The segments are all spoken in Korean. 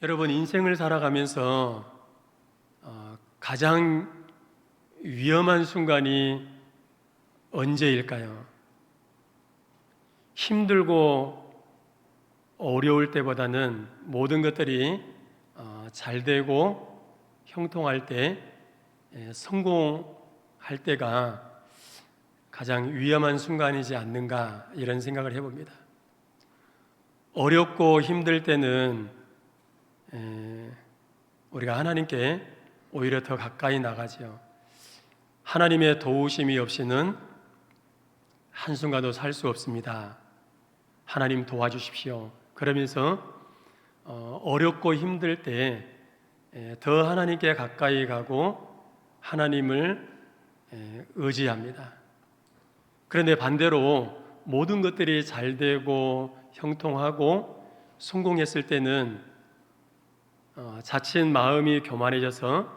여러분, 인생을 살아가면서 가장 위험한 순간이 언제일까요? 힘들고 어려울 때보다는 모든 것들이 잘 되고 형통할 때, 성공할 때가 가장 위험한 순간이지 않는가, 이런 생각을 해봅니다. 어렵고 힘들 때는 우리가 하나님께 오히려 더 가까이 나가죠. 하나님의 도우심이 없이는 한순간도 살 수 없습니다. 하나님 도와주십시오. 그러면서 어렵고 힘들 때 더 하나님께 가까이 가고 하나님을 의지합니다. 그런데 반대로 모든 것들이 잘 되고 형통하고 성공했을 때는 자칫 마음이 교만해져서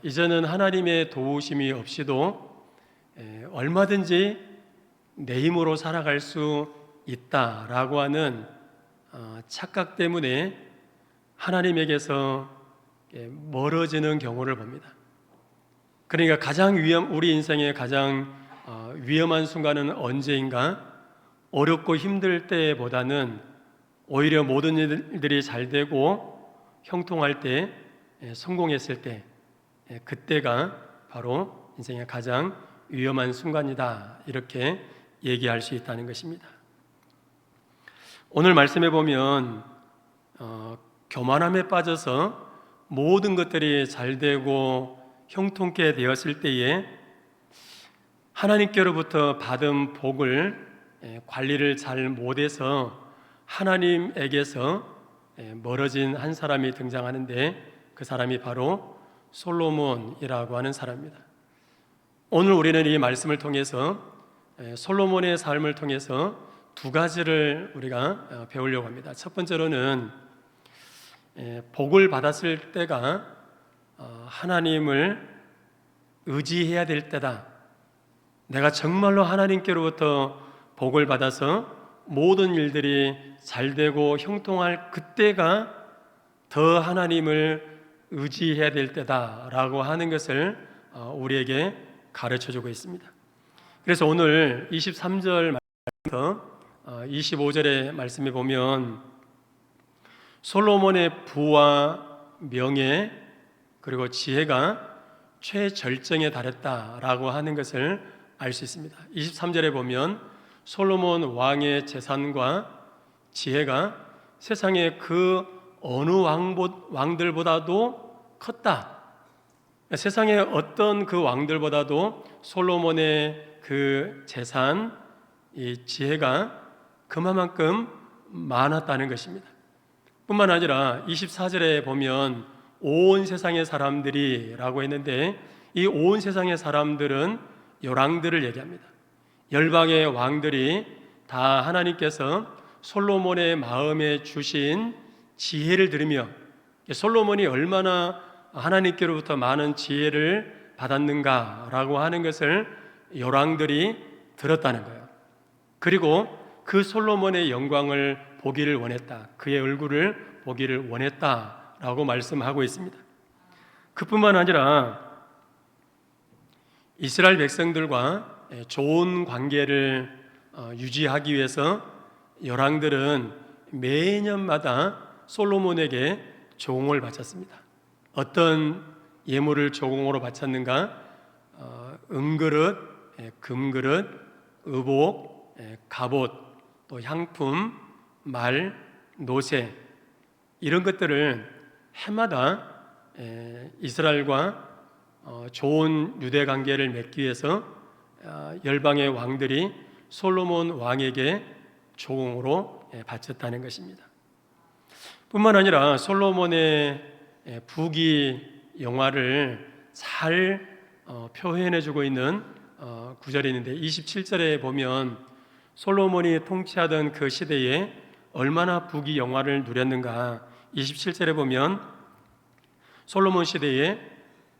이제는 하나님의 도우심이 없이도 얼마든지 내 힘으로 살아갈 수 있다라고 하는 착각 때문에 하나님에게서 멀어지는 경우를 봅니다. 그러니까 우리 인생의 가장 위험한 순간은 언제인가? 어렵고 힘들 때보다는 오히려 모든 일들이 잘 되고 형통할 때, 성공했을 때, 그때가 바로 인생의 가장 위험한 순간이다, 이렇게 얘기할 수 있다는 것입니다. 오늘 말씀해 보면 교만함에 빠져서 모든 것들이 잘 되고 형통케 되었을 때에 하나님께로부터 받은 복을 관리를 잘 못해서 하나님에게서 멀어진 한 사람이 등장하는데, 그 사람이 바로 솔로몬이라고 하는 사람입니다. 오늘 우리는 이 말씀을 통해서 솔로몬의 삶을 통해서 두 가지를 우리가 배우려고 합니다. 첫 번째로는 복을 받았을 때가 하나님을 의지해야 될 때다. 내가 정말로 하나님께로부터 복을 받아서 모든 일들이 잘 되고 형통할 그때가 더 하나님을 의지해야 될 때다라고 하는 것을 우리에게 가르쳐주고 있습니다. 그래서 오늘 23절 말부터 25절의 말씀에 보면 솔로몬의 부와 명예 그리고 지혜가 최절정에 달했다라고 하는 것을 알 수 있습니다. 23절에 보면 솔로몬 왕의 재산과 지혜가 세상의 그 어느 왕들보다도 컸다. 세상의 어떤 그 왕들보다도 솔로몬의 그 재산, 이 지혜가 그만큼 많았다는 것입니다. 뿐만 아니라 24절에 보면 온 세상의 사람들이 라고 했는데, 이 온 세상의 사람들은 열왕들을 얘기합니다. 열방의 왕들이 다 하나님께서 솔로몬의 마음에 주신 지혜를 들으며, 솔로몬이 얼마나 하나님께로부터 많은 지혜를 받았는가라고 하는 것을 열왕들이 들었다는 거예요. 그리고 그 솔로몬의 영광을 보기를 원했다, 그의 얼굴을 보기를 원했다라고 말씀하고 있습니다. 그뿐만 아니라 이스라엘 백성들과 좋은 관계를 유지하기 위해서 열왕들은 매년마다 솔로몬에게 조공을 바쳤습니다. 어떤 예물을 조공으로 바쳤는가? 은그릇, 금그릇, 의복, 갑옷, 또 향품, 말, 노새, 이런 것들을 해마다 이스라엘과 좋은 유대 관계를 맺기 위해서 열방의 왕들이 솔로몬 왕에게 조공으로 바쳤다는 것입니다. 뿐만 아니라 솔로몬의 부귀 영화를 잘 표현해주고 있는 구절이 있는데, 27절에 보면 솔로몬이 통치하던 그 시대에 얼마나 부귀 영화를 누렸는가. 27절에 보면 솔로몬 시대에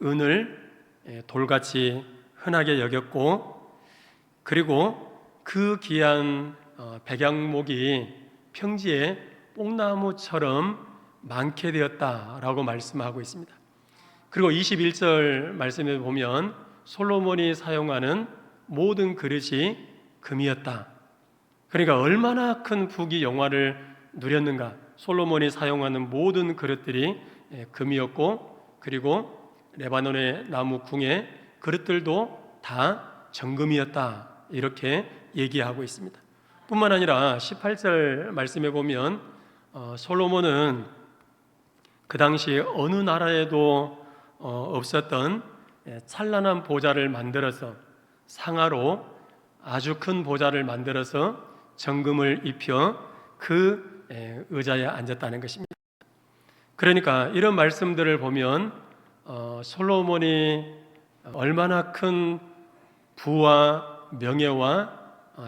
은을 돌같이 흔하게 여겼고, 그리고 그 귀한 백양목이 평지에 뽕나무처럼 많게 되었다라고 말씀하고 있습니다. 그리고 21절 말씀에 보면 솔로몬이 사용하는 모든 그릇이 금이었다. 그러니까 얼마나 큰 부귀 영화를 누렸는가. 솔로몬이 사용하는 모든 그릇들이 금이었고, 그리고 레바논의 나무 궁의 그릇들도 다 정금이었다, 이렇게 얘기하고 있습니다. 뿐만 아니라 18절 말씀에 보면 솔로몬은 그 당시 어느 나라에도 없었던 찬란한 보좌를 만들어서, 상아로 아주 큰 보좌를 만들어서 정금을 입혀 그 의자에 앉았다는 것입니다. 그러니까 이런 말씀들을 보면 솔로몬이 얼마나 큰 부와 명예와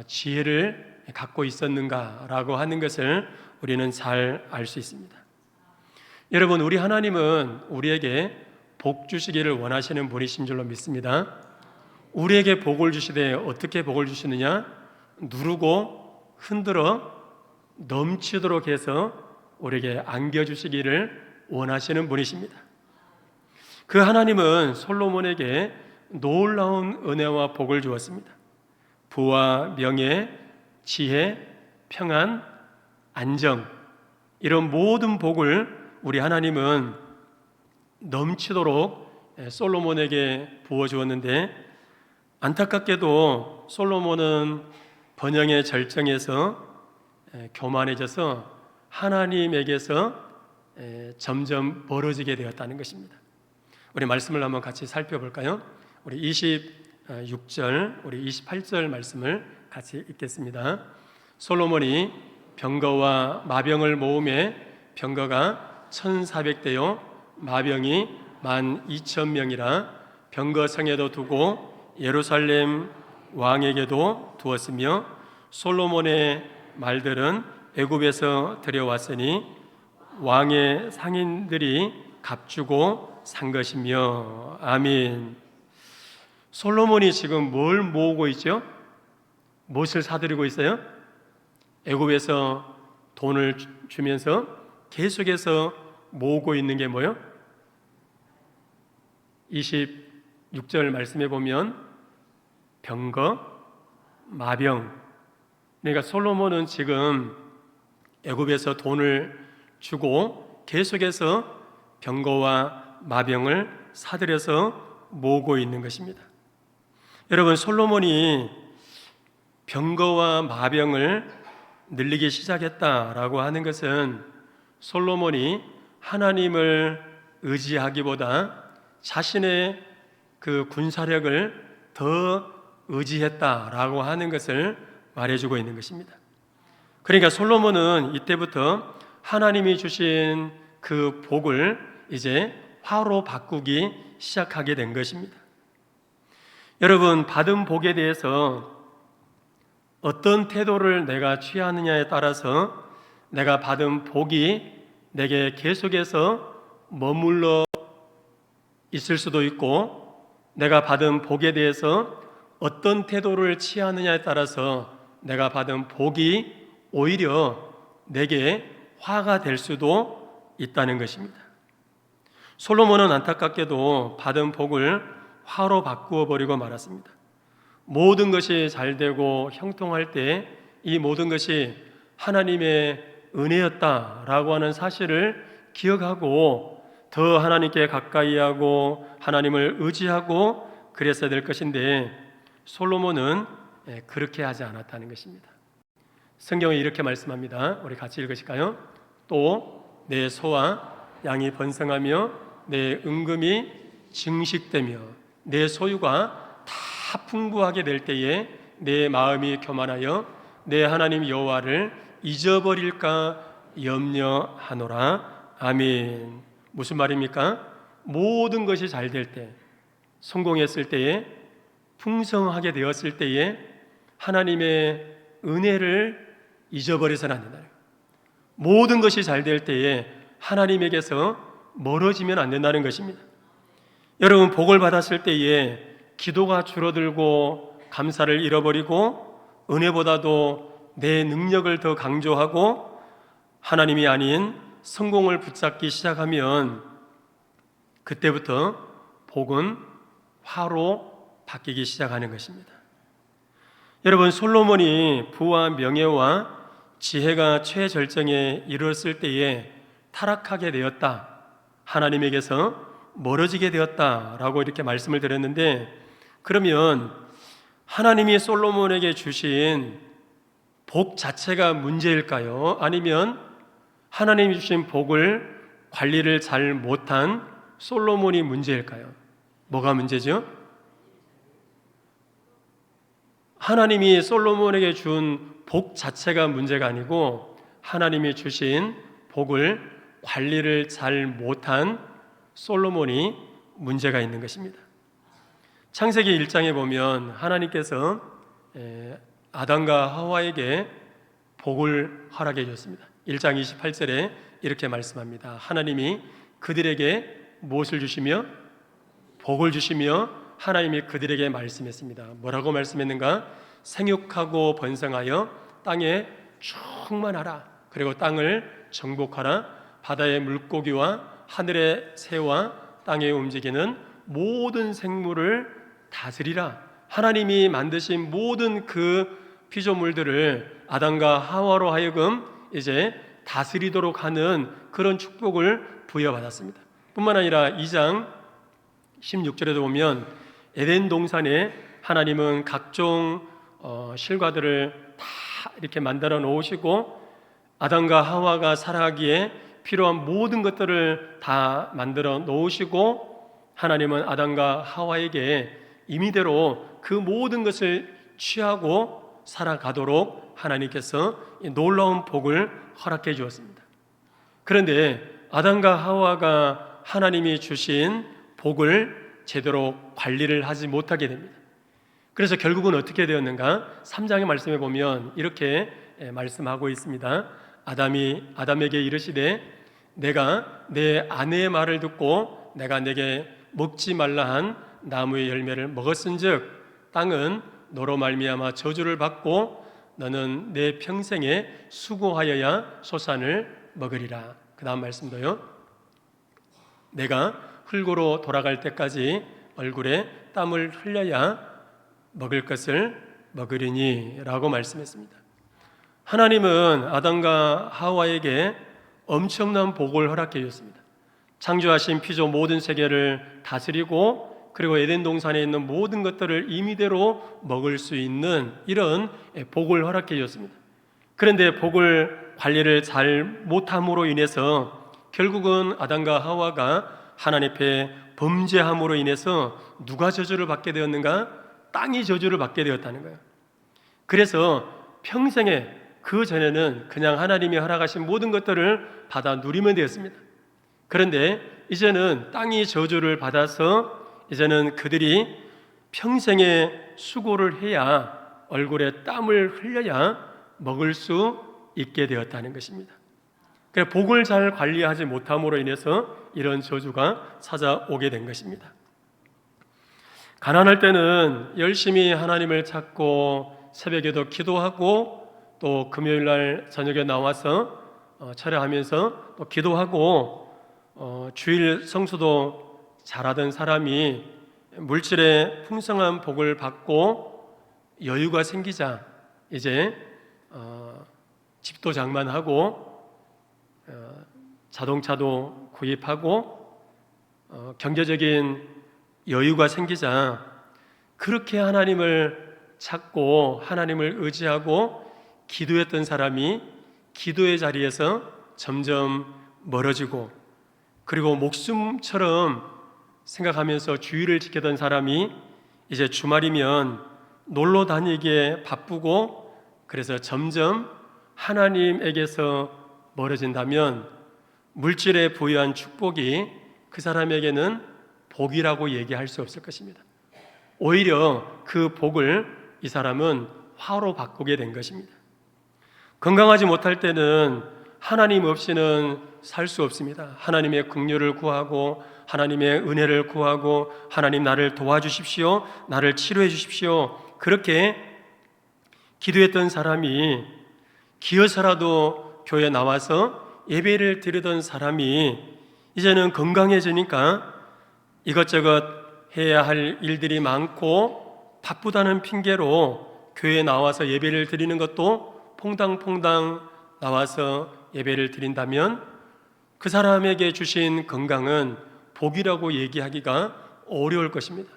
지혜를 갖고 있었는가라고 하는 것을 우리는 잘 알 수 있습니다. 여러분, 우리 하나님은 우리에게 복 주시기를 원하시는 분이신 줄로 믿습니다. 우리에게 복을 주시되 어떻게 복을 주시느냐? 누르고 흔들어 넘치도록 해서 우리에게 안겨주시기를 원하시는 분이십니다. 그 하나님은 솔로몬에게 놀라운 은혜와 복을 주었습니다. 부와 명예, 지혜, 평안, 안정, 이런 모든 복을 우리 하나님은 넘치도록 솔로몬에게 부어주었는데, 안타깝게도 솔로몬은 번영의 절정에서 교만해져서 하나님에게서 점점 멀어지게 되었다는 것입니다. 우리 말씀을 한번 같이 살펴볼까요? 우리 26절, 우리 28절 말씀을 같이 읽겠습니다. 솔로몬이 병거와 마병을 모음에 병거가 1,400대요 마병이 12,000명이라 병거성에도 두고 예루살렘 왕에게도 두었으며, 솔로몬의 말들은 애굽에서 들여왔으니 왕의 상인들이 값주고 산 것이며. 아멘. 솔로몬이 지금 뭘 모으고 있죠? 무엇을 사들이고 있어요? 애굽에서 돈을 주면서 계속해서 모으고 있는 게 뭐요? 26절 말씀에 보면 병거, 마병. 그러니까 솔로몬은 지금 애굽에서 돈을 주고 계속해서 병거와 마병을 사들여서 모으고 있는 것입니다. 여러분, 솔로몬이 병거와 마병을 늘리기 시작했다라고 하는 것은 솔로몬이 하나님을 의지하기보다 자신의 그 군사력을 더 의지했다라고 하는 것을 말해주고 있는 것입니다. 그러니까 솔로몬은 이때부터 하나님이 주신 그 복을 이제 화로 바꾸기 시작하게 된 것입니다. 여러분, 받은 복에 대해서 어떤 태도를 내가 취하느냐에 따라서 내가 받은 복이 내게 계속해서 머물러 있을 수도 있고, 내가 받은 복에 대해서 어떤 태도를 취하느냐에 따라서 내가 받은 복이 오히려 내게 화가 될 수도 있다는 것입니다. 솔로몬은 안타깝게도 받은 복을 화로 바꾸어 버리고 말았습니다. 모든 것이 잘 되고 형통할 때 이 모든 것이 하나님의 은혜였다라고 하는 사실을 기억하고 더 하나님께 가까이 하고 하나님을 의지하고 그랬어야 될 것인데, 솔로몬은 그렇게 하지 않았다는 것입니다. 성경에 이렇게 말씀합니다. 우리 같이 읽으실까요? 또 내 소와 양이 번성하며 내 은금이 증식되며 내 소유가 다 풍부하게 될 때에 내 마음이 교만하여 내 하나님 여호와를 잊어버릴까 염려하노라. 아멘. 무슨 말입니까? 모든 것이 잘 될 때, 성공했을 때에, 풍성하게 되었을 때에 하나님의 은혜를 잊어버려서는 안 된다. 모든 것이 잘 될 때에 하나님에게서 멀어지면 안 된다는 것입니다. 여러분, 복을 받았을 때에 기도가 줄어들고 감사를 잃어버리고 은혜보다도 내 능력을 더 강조하고 하나님이 아닌 성공을 붙잡기 시작하면 그때부터 복은 화로 바뀌기 시작하는 것입니다. 여러분, 솔로몬이 부와 명예와 지혜가 최절정에 이르렀을 때에 타락하게 되었다, 하나님에게서 멀어지게 되었다라고 이렇게 말씀을 드렸는데, 그러면 하나님이 솔로몬에게 주신 복 자체가 문제일까요? 아니면 하나님이 주신 복을 관리를 잘 못한 솔로몬이 문제일까요? 뭐가 문제죠? 하나님이 솔로몬에게 준 복 자체가 문제가 아니고 하나님이 주신 복을 관리를 잘 못한 솔로몬이 문제가 있는 것입니다. 창세기 1장에 보면 하나님께서 아담과 하와에게 복을 허락해 줬습니다. 1장 28절에 이렇게 말씀합니다. 하나님이 그들에게 무엇을 주시며? 복을 주시며 하나님이 그들에게 말씀했습니다. 뭐라고 말씀했는가? 생육하고 번성하여 땅에 충만하라. 그리고 땅을 정복하라. 바다의 물고기와 하늘의 새와 땅에 움직이는 모든 생물을 다스리라. 하나님이 만드신 모든 그 피조물들을 아담과 하와로 하여금 이제 다스리도록 하는 그런 축복을 부여받았습니다. 뿐만 아니라 2장 16절에도 보면 에덴 동산에 하나님은 각종 실과들을 다 이렇게 만들어 놓으시고 아담과 하와가 살아가기에 필요한 모든 것들을 다 만들어 놓으시고 하나님은 아담과 하와에게 임의대로 그 모든 것을 취하고 살아가도록 하나님께서 놀라운 복을 허락해 주었습니다. 그런데 아담과 하와가 하나님이 주신 복을 제대로 관리를 하지 못하게 됩니다. 그래서 결국은 어떻게 되었는가? 3장의 말씀에 보면 이렇게 말씀하고 있습니다. 아담에게 이르시되 내가 내 아내의 말을 듣고 내가 내게 먹지 말라 한 나무의 열매를 먹었은즉 땅은 너로 말미암아 저주를 받고 너는 내 평생에 수고하여야 소산을 먹으리라. 그 다음 말씀도요. 내가 흙으로 돌아갈 때까지 얼굴에 땀을 흘려야 먹을 것을 먹으리니 라고 말씀했습니다. 하나님은 아담과 하와에게 엄청난 복을 허락해 줬습니다. 창조하신 피조 모든 세계를 다스리고 그리고 에덴 동산에 있는 모든 것들을 임의대로 먹을 수 있는 이런 복을 허락해 줬습니다. 그런데 복을 관리를 잘 못함으로 인해서 결국은 아담과 하와가 하나님 앞에 범죄함으로 인해서 누가 저주를 받게 되었는가? 땅이 저주를 받게 되었다는 거예요. 그래서 평생에 그 전에는 그냥 하나님이 허락하신 모든 것들을 받아 누리면 되었습니다. 그런데 이제는 땅이 저주를 받아서 이제는 그들이 평생에 수고를 해야 얼굴에 땀을 흘려야 먹을 수 있게 되었다는 것입니다. 그래서 복을 잘 관리하지 못함으로 인해서 이런 저주가 찾아오게 된 것입니다. 가난할 때는 열심히 하나님을 찾고 새벽에도 기도하고 또 금요일 날 저녁에 나와서 철야하면서 또 기도하고 주일 성수도 잘하던 사람이 물질의 풍성한 복을 받고 여유가 생기자 이제 집도 장만하고 자동차도 구입하고 경제적인 여유가 생기자 그렇게 하나님을 찾고 하나님을 의지하고 기도했던 사람이 기도의 자리에서 점점 멀어지고 그리고 목숨처럼 생각하면서 주의를 지키던 사람이 이제 주말이면 놀러 다니기에 바쁘고 그래서 점점 하나님에게서 멀어진다면 물질에 부여한 축복이 그 사람에게는 복이라고 얘기할 수 없을 것입니다. 오히려 그 복을 이 사람은 화로 바꾸게 된 것입니다. 건강하지 못할 때는 하나님 없이는 살 수 없습니다. 하나님의 긍휼을 구하고 하나님의 은혜를 구하고 하나님 나를 도와주십시오, 나를 치료해 주십시오 그렇게 기도했던 사람이 기어서라도 교회에 나와서 예배를 드리던 사람이 이제는 건강해지니까 이것저것 해야 할 일들이 많고 바쁘다는 핑계로 교회에 나와서 예배를 드리는 것도 퐁당퐁당 나와서 예배를 드린다면 그 사람에게 주신 건강은 복이라고 얘기하기가 어려울 것입니다.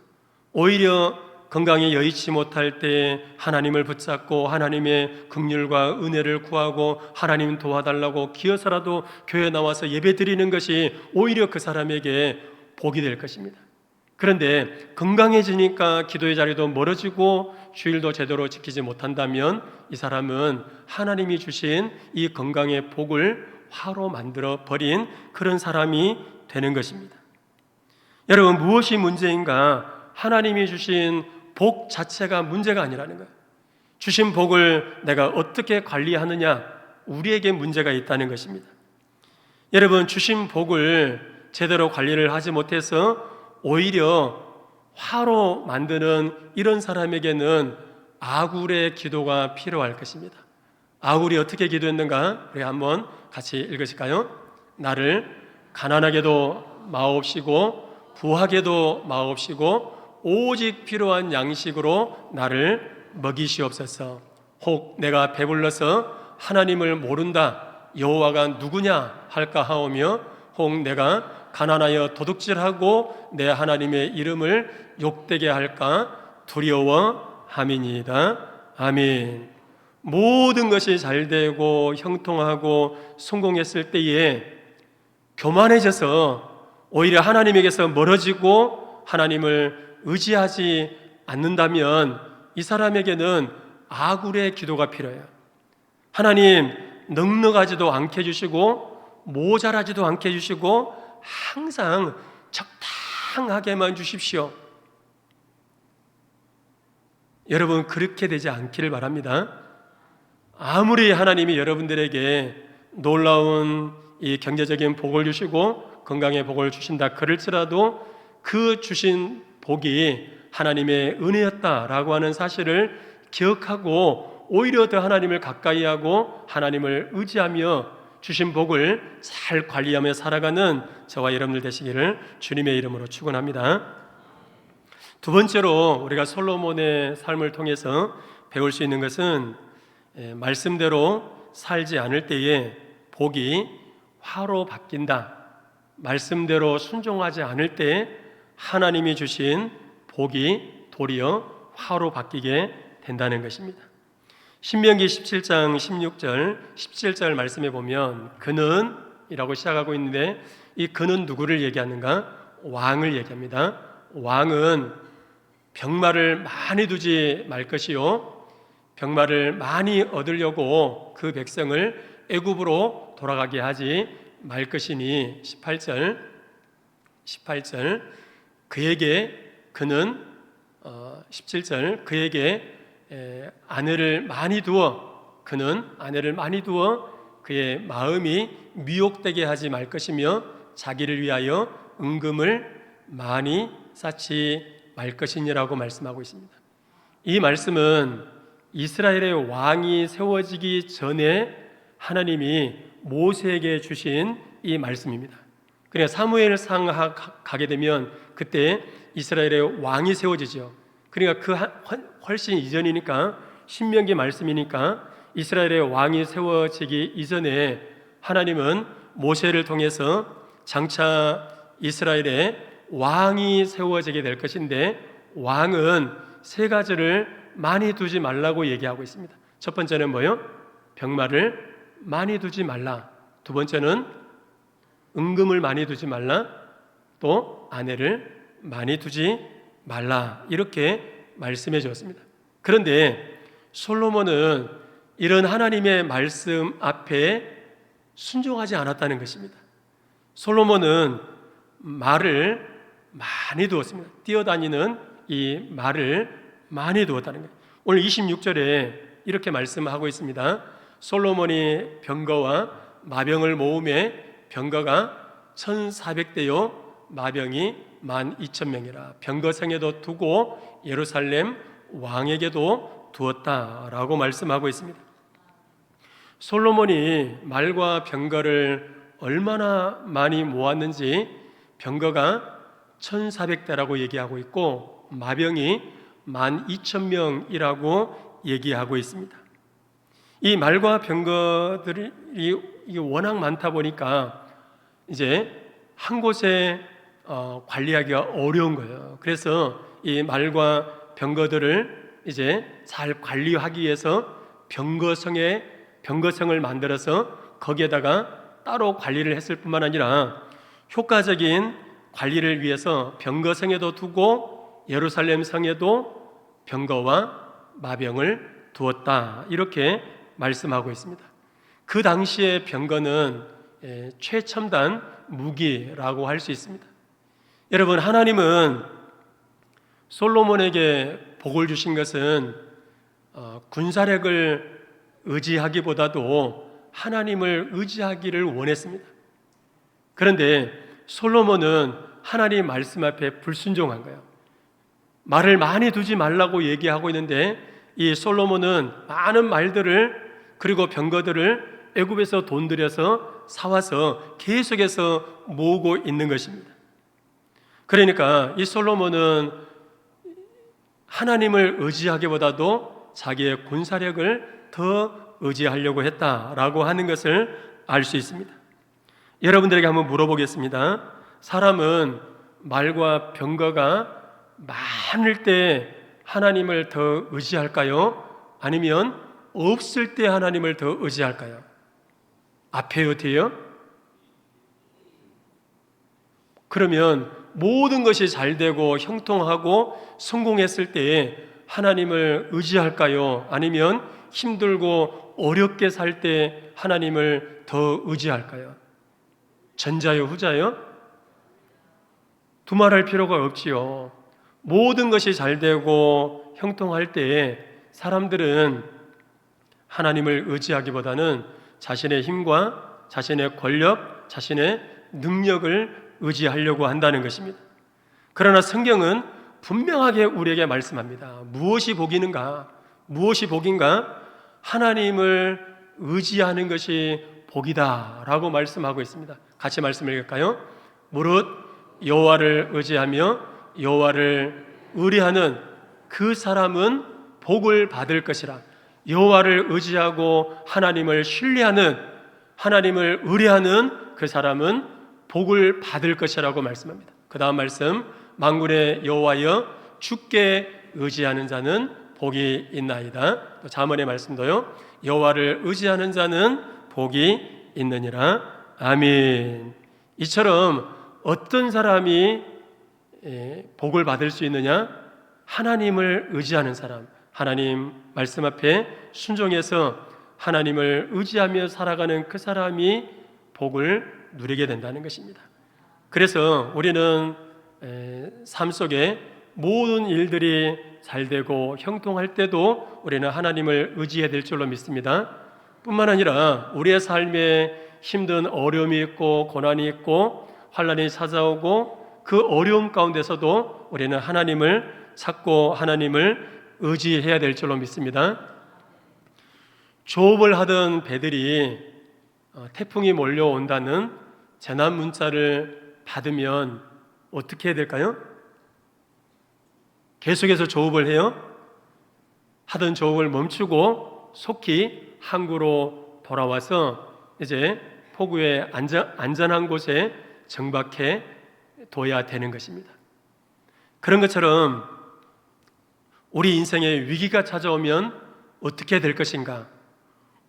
오히려 건강에 여의치 못할 때 하나님을 붙잡고 하나님의 긍휼과 은혜를 구하고 하나님 도와달라고 기어서라도 교회에 나와서 예배 드리는 것이 오히려 그 사람에게 복이 될 것입니다. 그런데 건강해지니까 기도의 자리도 멀어지고 주일도 제대로 지키지 못한다면 이 사람은 하나님이 주신 이 건강의 복을 화로 만들어 버린 그런 사람이 되는 것입니다. 여러분, 무엇이 문제인가? 하나님이 주신 복 자체가 문제가 아니라는 거예요. 주신 복을 내가 어떻게 관리하느냐, 우리에게 문제가 있다는 것입니다. 여러분, 주신 복을 제대로 관리를 하지 못해서 오히려 화로 만드는 이런 사람에게는 아굴의 기도가 필요할 것입니다. 아굴이 어떻게 기도했는가? 우리 한번 같이 읽으실까요? 나를 가난하게도 마옵시고 부하게도 마옵시고 오직 필요한 양식으로 나를 먹이시옵소서. 혹 내가 배불러서 하나님을 모른다, 여호와가 누구냐 할까 하오며, 혹 내가 가난하여 도둑질하고 내 하나님의 이름을 욕되게 할까 두려워함이니이다. 아멘. 모든 것이 잘되고 형통하고 성공했을 때에 교만해져서 오히려 하나님에게서 멀어지고 하나님을 의지하지 않는다면 이 사람에게는 아굴의 기도가 필요해요. 하나님, 넉넉하지도 않게 해주시고 모자라지도 않게 해주시고 항상 적당하게만 주십시오. 여러분, 그렇게 되지 않기를 바랍니다. 아무리 하나님이 여러분들에게 놀라운 이 경제적인 복을 주시고 건강의 복을 주신다 그럴지라도 그 주신 복이 하나님의 은혜였다라고 하는 사실을 기억하고 오히려 더 하나님을 가까이 하고 하나님을 의지하며 주신 복을 잘 관리하며 살아가는 저와 여러분들 되시기를 주님의 이름으로 축원합니다. 두 번째로 우리가 솔로몬의 삶을 통해서 배울 수 있는 것은 말씀대로 살지 않을 때에 복이 화로 바뀐다. 말씀대로 순종하지 않을 때 하나님이 주신 복이 도리어 화로 바뀌게 된다는 것입니다. 신명기 17장 16절 17절 말씀에 보면 그는 이라고 시작하고 있는데 이 그는 누구를 얘기하는가? 왕을 얘기합니다. 왕은 병마를 많이 두지 말 것이요 병마를 많이 얻으려고 그 백성을 애굽으로 돌아가게 하지 말 것이니 18절 그에게 그는 17절 그에게 아내를 많이 두어 그는 아내를 많이 두어 그의 마음이 미혹되게 하지 말 것이며 자기를 위하여 은금을 많이 쌓지 말 것이니라고 말씀하고 있습니다. 이 말씀은 이스라엘의 왕이 세워지기 전에 하나님이 모세에게 주신 이 말씀입니다. 그러니까 사무엘상 가게 되면 그때 이스라엘의 왕이 세워지죠. 그러니까 그 훨씬 이전이니까 신명기 말씀이니까 이스라엘의 왕이 세워지기 이전에 하나님은 모세를 통해서 장차 이스라엘의 왕이 세워지게 될 것인데 왕은 세 가지를 많이 두지 말라고 얘기하고 있습니다. 첫 번째는 뭐요? 병마를 많이 두지 말라. 두 번째는 은금을 많이 두지 말라. 또 아내를 많이 두지 말라. 이렇게 말씀해 주었습니다. 그런데 솔로몬은 이런 하나님의 말씀 앞에 순종하지 않았다는 것입니다. 솔로몬은 말을 많이 두었습니다. 뛰어다니는 이 말을 많이 두었다는 거예요. 오늘 26절에 이렇게 말씀하고 있습니다. 솔로몬이 병거와 마병을 모음에 병거가 1400대요 마병이 12,000명이라 병거성에도 두고 예루살렘 왕에게도 두었다라고 말씀하고 있습니다. 솔로몬이 말과 병거를 얼마나 많이 모았는지 병거가 1400대라고 얘기하고 있고 마병이 12,000명이라고 얘기하고 있습니다. 이 말과 병거들이 워낙 많다 보니까 이제 한 곳에 관리하기가 어려운 거예요. 그래서 이 말과 병거들을 이제 잘 관리하기 위해서 병거성을 만들어서 거기에다가 따로 관리를 했을 뿐만 아니라 효과적인 관리를 위해서 병거성에도 두고 예루살렘 성에도 병거와 마병을 두었다, 이렇게 말씀하고 있습니다. 그 당시의 병거는 최첨단 무기라고 할 수 있습니다. 여러분, 하나님은 솔로몬에게 복을 주신 것은 군사력을 의지하기보다도 하나님을 의지하기를 원했습니다. 그런데 솔로몬은 하나님 말씀 앞에 불순종한 거예요. 말을 많이 두지 말라고 얘기하고 있는데 이 솔로몬은 많은 말들을 그리고 병거들을 애굽에서 돈 들여서 사와서 계속해서 모으고 있는 것입니다. 그러니까 이 솔로몬은 하나님을 의지하기보다도 자기의 군사력을 더 의지하려고 했다라고 하는 것을 알 수 있습니다. 여러분들에게 한번 물어보겠습니다. 사람은 말과 병거가 많을 때 하나님을 더 의지할까요? 아니면 없을 때 하나님을 더 의지할까요? 앞에 어때요? 그러면 모든 것이 잘 되고 형통하고 성공했을 때에 하나님을 의지할까요? 아니면 힘들고 어렵게 살 때 하나님을 더 의지할까요? 전자요, 후자요? 두말할 필요가 없지요. 모든 것이 잘 되고 형통할 때에 사람들은 하나님을 의지하기보다는 자신의 힘과 자신의 권력, 자신의 능력을 의지하려고 한다는 것입니다. 그러나 성경은 분명하게 우리에게 말씀합니다. 무엇이 복이는가? 무엇이 복인가? 하나님을 의지하는 것이 복이다 라고 말씀하고 있습니다. 같이 말씀을 읽을까요? 무릇 여호와를 의지하며 여호와를 의뢰하는 그 사람은 복을 받을 것이라. 여호와를 의지하고 하나님을 신뢰하는, 하나님을 의뢰하는 그 사람은 복을 받을 것이라고 말씀합니다. 그 다음 말씀, 만군의 여호와여 주께 의지하는 자는 복이 있나이다. 또 잠언의 말씀도요, 여호와를 의지하는 자는 복이 있느니라. 아멘. 이처럼 어떤 사람이 복을 받을 수 있느냐? 하나님을 의지하는 사람, 하나님 말씀 앞에 순종해서 하나님을 의지하며 살아가는 그 사람이 복을 누리게 된다는 것입니다. 그래서 우리는 삶 속에 모든 일들이 잘 되고 형통할 때도 우리는 하나님을 의지해야 될 줄로 믿습니다. 뿐만 아니라 우리의 삶에 힘든 어려움이 있고 고난이 있고 환난이 찾아오고 그 어려움 가운데서도 우리는 하나님을 찾고 하나님을 의지해야 될 줄로 믿습니다. 조업을 하던 배들이 태풍이 몰려온다는 재난 문자를 받으면 어떻게 해야 될까요? 계속해서 조업을 해요? 하던 조업을 멈추고 속히 항구로 돌아와서 이제 포구에 안전한 곳에 정박해 둬야 되는 것입니다. 그런 것처럼 우리 인생에 위기가 찾아오면 어떻게 될 것인가?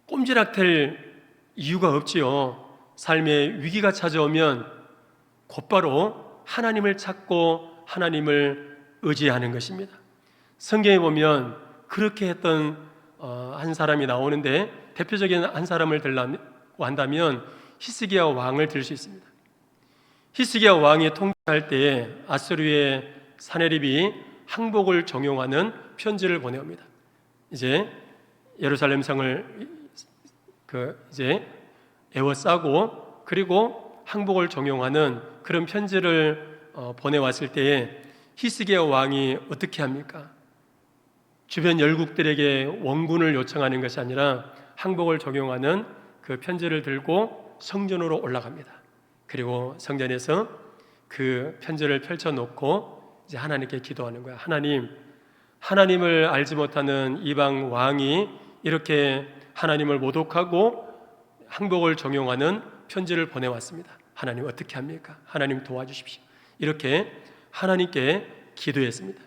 꼼지락될 이유가 없지요. 삶에 위기가 찾아오면 곧바로 하나님을 찾고 하나님을 의지하는 것입니다. 성경에 보면 그렇게 했던 한 사람이 나오는데 대표적인 한 사람을 들라고 한다면 히스기야 왕을 들 수 있습니다. 히스기야 왕이 통치할 때에 아수르의 사네립이 항복을 종용하는 편지를 보내옵니다. 이제 예루살렘 성을 이제 에워싸고 그리고 항복을 종용하는 그런 편지를 보내왔을 때에 히스기야 왕이 어떻게 합니까? 주변 열국들에게 원군을 요청하는 것이 아니라 항복을 적용하는 그 편지를 들고 성전으로 올라갑니다. 그리고 성전에서 그 편지를 펼쳐놓고 이제 하나님께 기도하는 거야. 하나님을 알지 못하는 이방 왕이 이렇게 하나님을 모독하고 항복을 적용하는 편지를 보내왔습니다. 하나님 어떻게 합니까? 하나님 도와주십시오. 이렇게 하나님께 기도했습니다.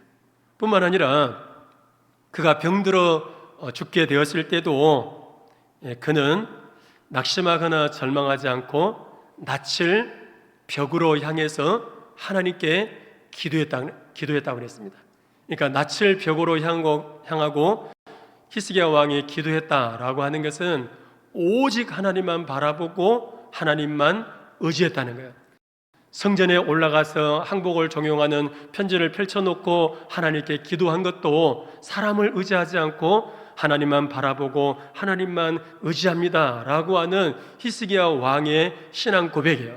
뿐만 아니라 그가 병들어 죽게 되었을 때도 그는 낙심하거나 절망하지 않고 낯을 벽으로 향해서 하나님께 기도했다고 그랬습니다. 그러니까 낯을 벽으로 향하고 히스기야 왕이 기도했다라고 하는 것은 오직 하나님만 바라보고 하나님만 의지했다는 거예요. 성전에 올라가서 항복을 종용하는 편지를 펼쳐놓고 하나님께 기도한 것도 사람을 의지하지 않고 하나님만 바라보고 하나님만 의지합니다 라고 하는 히스기야 왕의 신앙 고백이에요.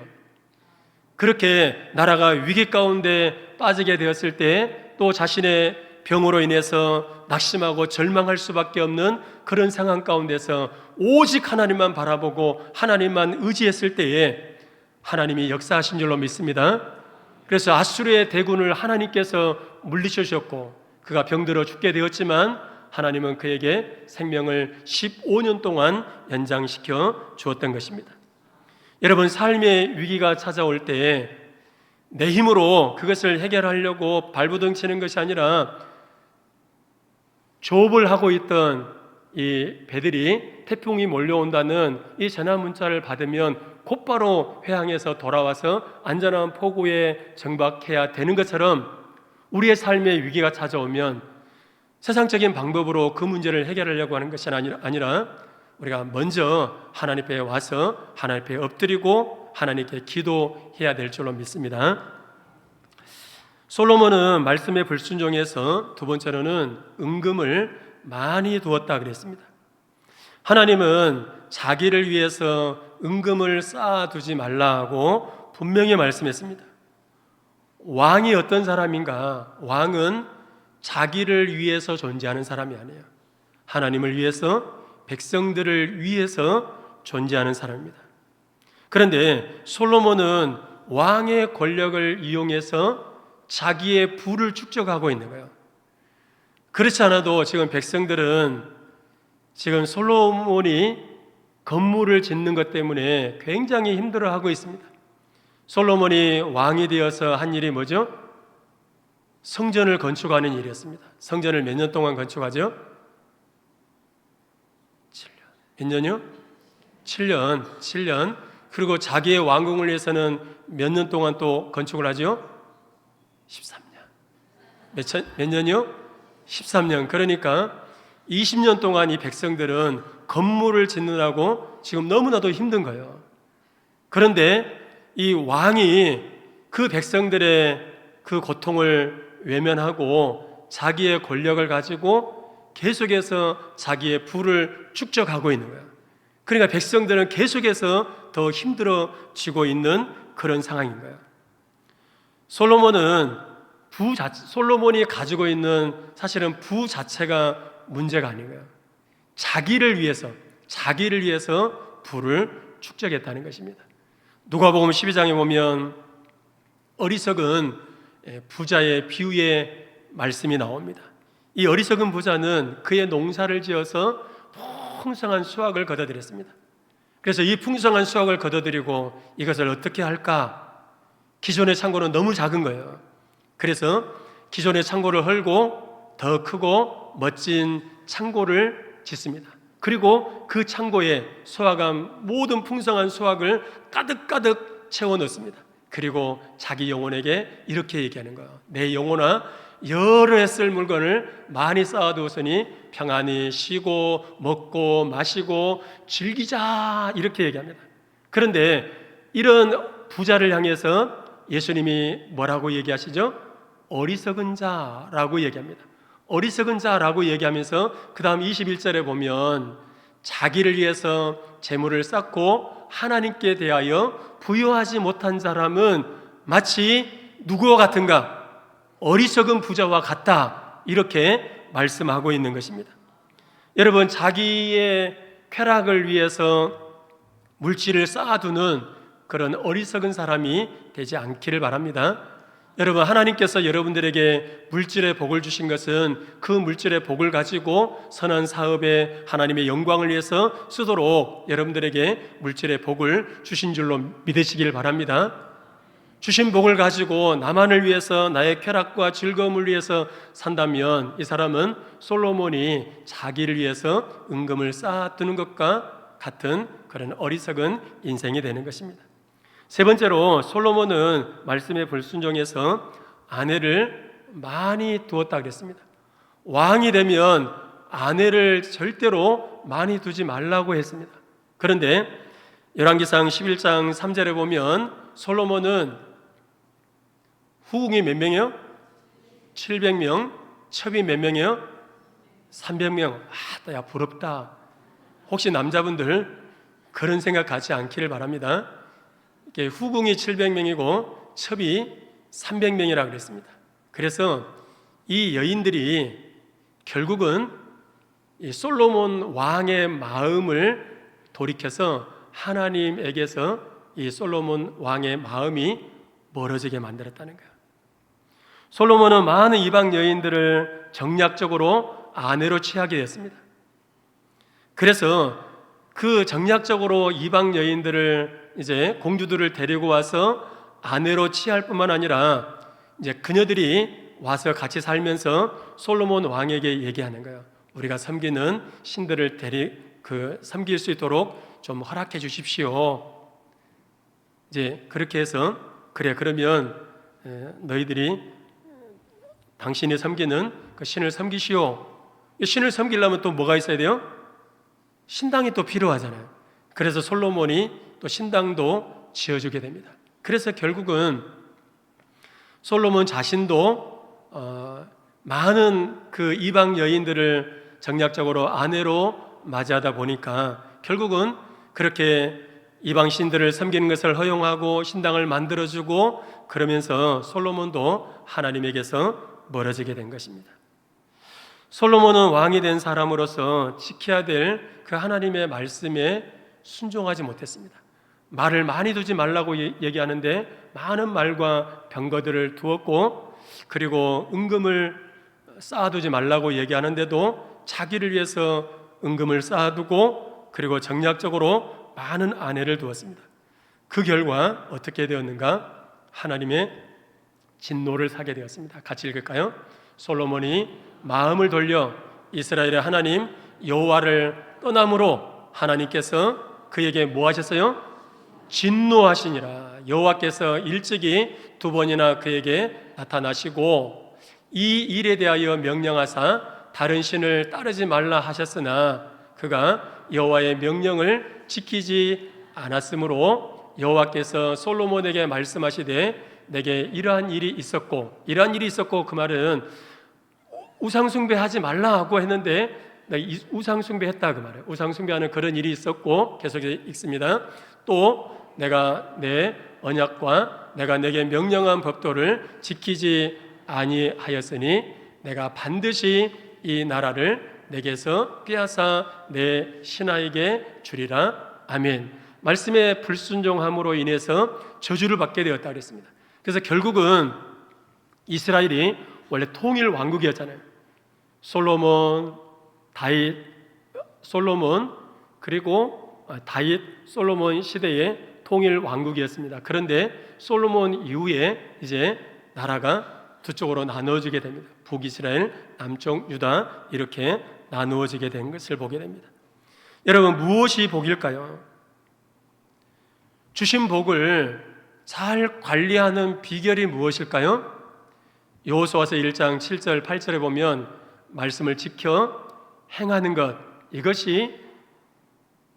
그렇게 나라가 위기 가운데 빠지게 되었을 때 또 자신의 병으로 인해서 낙심하고 절망할 수밖에 없는 그런 상황 가운데서 오직 하나님만 바라보고 하나님만 의지했을 때에 하나님이 역사하신 줄로 믿습니다. 그래서 아수르의 대군을 하나님께서 물리치셨고 그가 병들어 죽게 되었지만 하나님은 그에게 생명을 15년 동안 연장시켜 주었던 것입니다. 여러분, 삶의 위기가 찾아올 때 내 힘으로 그것을 해결하려고 발부둥 치는 것이 아니라 조업을 하고 있던 이 배들이 태풍이 몰려온다는 이 전화 문자를 받으면 곧바로 회항해서 돌아와서 안전한 포구에 정박해야 되는 것처럼 우리의 삶의 위기가 찾아오면 세상적인 방법으로 그 문제를 해결하려고 하는 것이 아니라 우리가 먼저 하나님 앞에 와서 하나님 앞에 엎드리고 하나님께 기도해야 될 줄로 믿습니다. 솔로몬은 말씀에 불순종해서 두 번째로는 은금을 많이 두었다 그랬습니다. 하나님은 자기를 위해서 은금을 쌓아두지 말라고 분명히 말씀했습니다. 왕이 어떤 사람인가? 왕은 자기를 위해서 존재하는 사람이 아니에요. 하나님을 위해서, 백성들을 위해서 존재하는 사람입니다. 그런데 솔로몬은 왕의 권력을 이용해서 자기의 부를 축적하고 있는 거예요. 그렇지 않아도 지금 백성들은 지금 솔로몬이 건물을 짓는 것 때문에 굉장히 힘들어하고 있습니다. 솔로몬이 왕이 되어서 한 일이 뭐죠? 성전을 건축하는 일이었습니다. 성전을 몇 년 동안 건축하죠? 7년. 몇 년이요? 7년. 그리고 자기의 왕궁을 위해서는 몇 년 동안 또 건축을 하죠? 13년. 몇 년이요? 13년. 그러니까 20년 동안 이 백성들은 건물을 짓느라고 지금 너무나도 힘든 거예요. 그런데 이 왕이 그 백성들의 그 고통을 외면하고 자기의 권력을 가지고 계속해서 자기의 부를 축적하고 있는 거예요. 그러니까 백성들은 계속해서 더 힘들어지고 있는 그런 상황인 거예요. 솔로몬이 가지고 있는 사실은 부 자체가 문제가 아닌 거예요. 자기를 위해서 부를 축적했다는 것입니다. 누가복음 12장에 보면 어리석은 부자의 비유의 말씀이 나옵니다. 이 어리석은 부자는 그의 농사를 지어서 풍성한 수확을 거둬들였습니다. 그래서 이 풍성한 수확을 거둬들이고 이것을 어떻게 할까? 기존의 창고는 너무 작은 거예요. 그래서 기존의 창고를 헐고 더 크고 멋진 창고를 짓습니다. 그리고 그 창고에 수확한 모든 풍성한 수확을 가득가득 채워 넣습니다. 그리고 자기 영혼에게 이렇게 얘기하는 거예요. 내 영혼아, 여러 해 쓸 물건을 많이 쌓아두었으니 평안히 쉬고 먹고 마시고 즐기자, 이렇게 얘기합니다. 그런데 이런 부자를 향해서 예수님이 뭐라고 얘기하시죠? 어리석은 자라고 얘기합니다. 어리석은 자라고 얘기하면서 그 다음 21절에 보면 자기를 위해서 재물을 쌓고 하나님께 대하여 부여하지 못한 사람은 마치 누구와 같은가? 어리석은 부자와 같다, 이렇게 말씀하고 있는 것입니다. 여러분, 자기의 쾌락을 위해서 물질을 쌓아두는 그런 어리석은 사람이 되지 않기를 바랍니다. 여러분, 하나님께서 여러분들에게 물질의 복을 주신 것은 그 물질의 복을 가지고 선한 사업에 하나님의 영광을 위해서 쓰도록 여러분들에게 물질의 복을 주신 줄로 믿으시길 바랍니다. 주신 복을 가지고 나만을 위해서, 나의 쾌락과 즐거움을 위해서 산다면 이 사람은 솔로몬이 자기를 위해서 은금을 쌓아두는 것과 같은 그런 어리석은 인생이 되는 것입니다. 세 번째로, 솔로몬은 말씀에 불순종해서 아내를 많이 두었다 그랬습니다. 왕이 되면 아내를 절대로 많이 두지 말라고 했습니다. 그런데 열왕기상 11장 3절에 보면 솔로몬은 후궁이 몇 명이요? 700명. 첩이 몇 명이요? 300명. 야, 부럽다. 혹시 남자분들 그런 생각 갖지 않기를 바랍니다. 후궁이 700명이고 첩이 300명이라고 그랬습니다. 그래서 이 여인들이 결국은 이 솔로몬 왕의 마음을 돌이켜서 하나님에게서 이 솔로몬 왕의 마음이 멀어지게 만들었다는 거예요. 솔로몬은 많은 이방 여인들을 정략적으로 아내로 취하게 됐습니다. 그래서 그 정략적으로 이방 여인들을 이제 공주들을 데리고 와서 아내로 취할 뿐만 아니라 이제 그녀들이 와서 같이 살면서 솔로몬 왕에게 얘기하는 거예요. 우리가 섬기는 신들을 섬길 수 있도록 좀 허락해 주십시오. 이제 그렇게 해서 그래, 그러면 너희들이 당신이 섬기는 그 신을 섬기시오. 이 신을 섬기려면 또 뭐가 있어야 돼요? 신당이 또 필요하잖아요. 그래서 솔로몬이 또 신당도 지어주게 됩니다. 그래서 결국은 솔로몬 자신도 많은 그 이방 여인들을 정략적으로 아내로 맞이하다 보니까 결국은 그렇게 이방 신들을 섬기는 것을 허용하고 신당을 만들어주고 그러면서 솔로몬도 하나님에게서 멀어지게 된 것입니다. 솔로몬은 왕이 된 사람으로서 지켜야 될 그 하나님의 말씀에 순종하지 못했습니다. 말을 많이 두지 말라고 얘기하는데 많은 말과 병거들을 두었고, 그리고 은금을 쌓아두지 말라고 얘기하는데도 자기를 위해서 은금을 쌓아두고, 그리고 정략적으로 많은 아내를 두었습니다. 그 결과 어떻게 되었는가? 하나님의 진노를 사게 되었습니다. 같이 읽을까요? 솔로몬이 마음을 돌려 이스라엘의 하나님 여호와를 떠남으로 하나님께서 그에게 뭐 하셨어요? 진노하시니라. 여호와께서 일찍이 2번이나 그에게 나타나시고 이 일에 대하여 명령하사 다른 신을 따르지 말라 하셨으나 그가 여호와의 명령을 지키지 않았으므로 여호와께서 솔로몬에게 말씀하시되 내게 이러한 일이 있었고, 이러한 일이 있었고, 그 말은 우상숭배하지 말라 하고 했는데 우상숭배했다 그 말이에요. 우상숭배하는 그런 일이 있었고, 계속 읽습니다. 또 내가 내 언약과 내가 내게 명령한 법도를 지키지 아니하였으니 내가 반드시 이 나라를 내게서 빼앗아 내 신하에게 주리라. 아멘. 말씀에 불순종함으로 인해서 저주를 받게 되었다 그랬습니다. 그래서 결국은 이스라엘이 원래 통일 왕국이었잖아요. 솔로몬, 다윗, 솔로몬, 그리고 다윗, 솔로몬 시대의 통일 왕국이었습니다. 그런데 솔로몬 이후에 이제 나라가 두 쪽으로 나누어지게 됩니다. 북이스라엘, 남쪽 유다, 이렇게 나누어지게 된 것을 보게 됩니다. 여러분, 무엇이 복일까요? 주신 복을 잘 관리하는 비결이 무엇일까요? 여호수아서 1장 7절 8절에 보면 말씀을 지켜 행하는 것, 이것이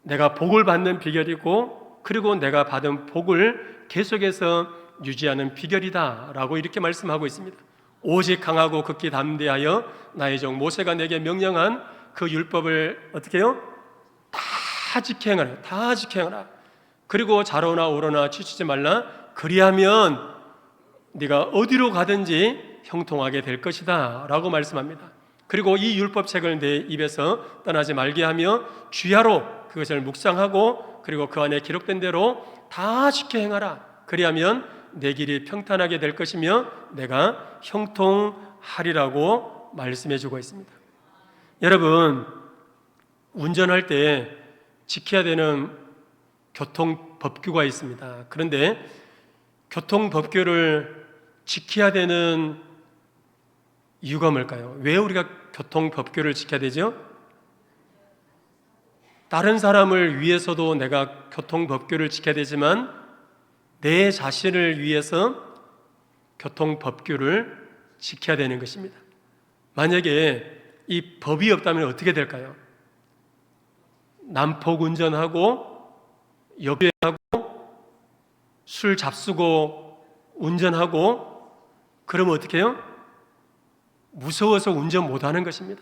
내가 복을 받는 비결이고, 그리고 내가 받은 복을 계속해서 유지하는 비결이다 라고 이렇게 말씀하고 있습니다. 오직 강하고 극히 담대하여 나의 종 모세가 내게 명령한 그 율법을 어떻게 해요? 다 지켜행하라. 다 지켜행하라. 그리고 좌로나 우로나 치치지 말라. 그리하면 네가 어디로 가든지 형통하게 될 것이다 라고 말씀합니다. 그리고 이 율법책을 내 입에서 떠나지 말게 하며 주야로 그것을 묵상하고 그리고 그 안에 기록된 대로 다 지켜 행하라. 그리하면 내 길이 평탄하게 될 것이며 내가 형통하리라고 말씀해 주고 있습니다. 여러분, 운전할 때 지켜야 되는 교통법규가 있습니다. 그런데 교통법규를 지켜야 되는 이유가 뭘까요? 왜 우리가 교통법규를 지켜야 되죠? 다른 사람을 위해서도 내가 교통법규를 지켜야 되지만 내 자신을 위해서 교통법규를 지켜야 되는 것입니다. 만약에 이 법이 없다면 어떻게 될까요? 난폭 운전하고 역주행하고 술 잡수고 운전하고 그러면 어떻게 해요? 무서워서 운전 못하는 것입니다.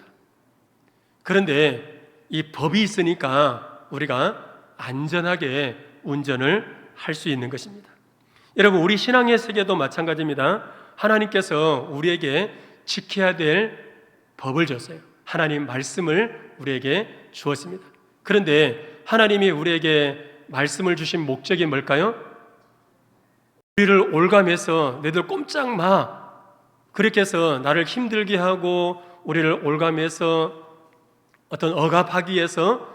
그런데 이 법이 있으니까 우리가 안전하게 운전을 할 수 있는 것입니다. 여러분, 우리 신앙의 세계도 마찬가지입니다. 하나님께서 우리에게 지켜야 될 법을 줬어요. 하나님 말씀을 우리에게 주었습니다. 그런데 하나님이 우리에게 말씀을 주신 목적이 뭘까요? 우리를 올감해서 너희들 꼼짝 마, 그렇게 해서 나를 힘들게 하고 우리를 올감해서 어떤 억압하기 위해서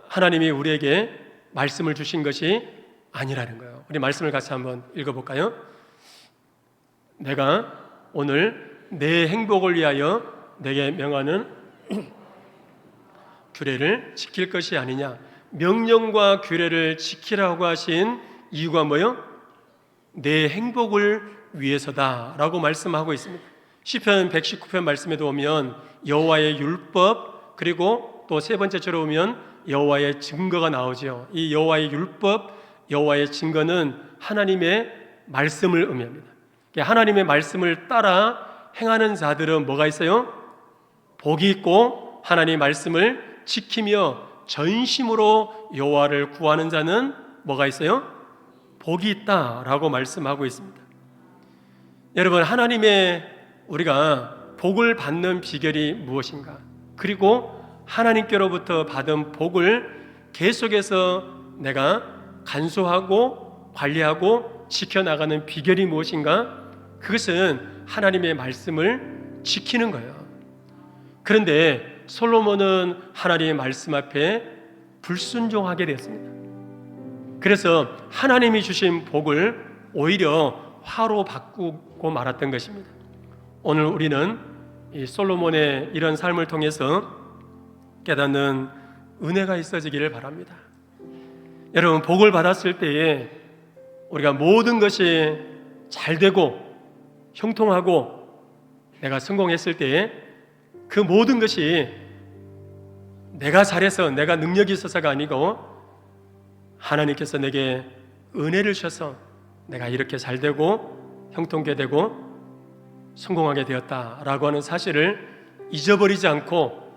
하나님이 우리에게 말씀을 주신 것이 아니라는 거예요. 우리 말씀을 같이 한번 읽어볼까요? 내가 오늘 내 행복을 위하여 내게 명하는 규례를 지킬 것이 아니냐. 명령과 규례를 지키라고 하신 이유가 뭐예요? 내 행복을 위해서다라고 말씀하고 있습니다. 시편 119편 말씀에도 보면 여호와의 율법, 그리고 또 세 번째로 보면 여호와의 증거가 나오죠. 이 여호와의 율법, 여호와의 증거는 하나님의 말씀을 의미합니다. 하나님의 말씀을 따라 행하는 자들은 뭐가 있어요? 복이 있고, 하나님의 말씀을 지키며 전심으로 여호와를 구하는 자는 뭐가 있어요? 복이 있다라고 말씀하고 있습니다. 여러분, 우리가 복을 받는 비결이 무엇인가? 그리고 하나님께로부터 받은 복을 계속해서 내가 간수하고 관리하고 지켜나가는 비결이 무엇인가? 그것은 하나님의 말씀을 지키는 거예요. 그런데 솔로몬은 하나님의 말씀 앞에 불순종하게 되었습니다. 그래서 하나님이 주신 복을 오히려 화로 바꾸고 말았던 것입니다. 오늘 우리는 이 솔로몬의 이런 삶을 통해서 깨닫는 은혜가 있어지기를 바랍니다. 여러분, 복을 받았을 때에 우리가 모든 것이 잘 되고 형통하고 내가 성공했을 때에 그 모든 것이 내가 잘해서 내가 능력이 있어서가 아니고 하나님께서 내게 은혜를 주셔서 내가 이렇게 잘 되고 형통하게 되고 성공하게 되었다라고 하는 사실을 잊어버리지 않고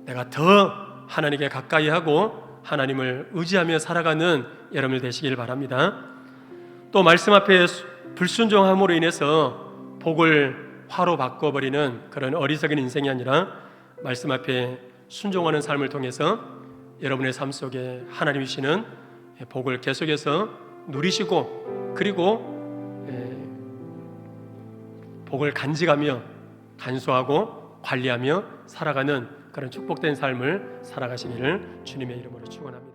내가 더 하나님께 가까이 하고 하나님을 의지하며 살아가는 여러분들 되시길 바랍니다. 또 말씀 앞에 불순종함으로 인해서 복을 화로 바꿔버리는 그런 어리석은 인생이 아니라 말씀 앞에 순종하는 삶을 통해서 여러분의 삶 속에 하나님이 주시는 복을 계속해서 누리시고, 그리고 복을 간직하며 간수하고 관리하며 살아가는 그런 축복된 삶을 살아가시기를 주님의 이름으로 축원합니다.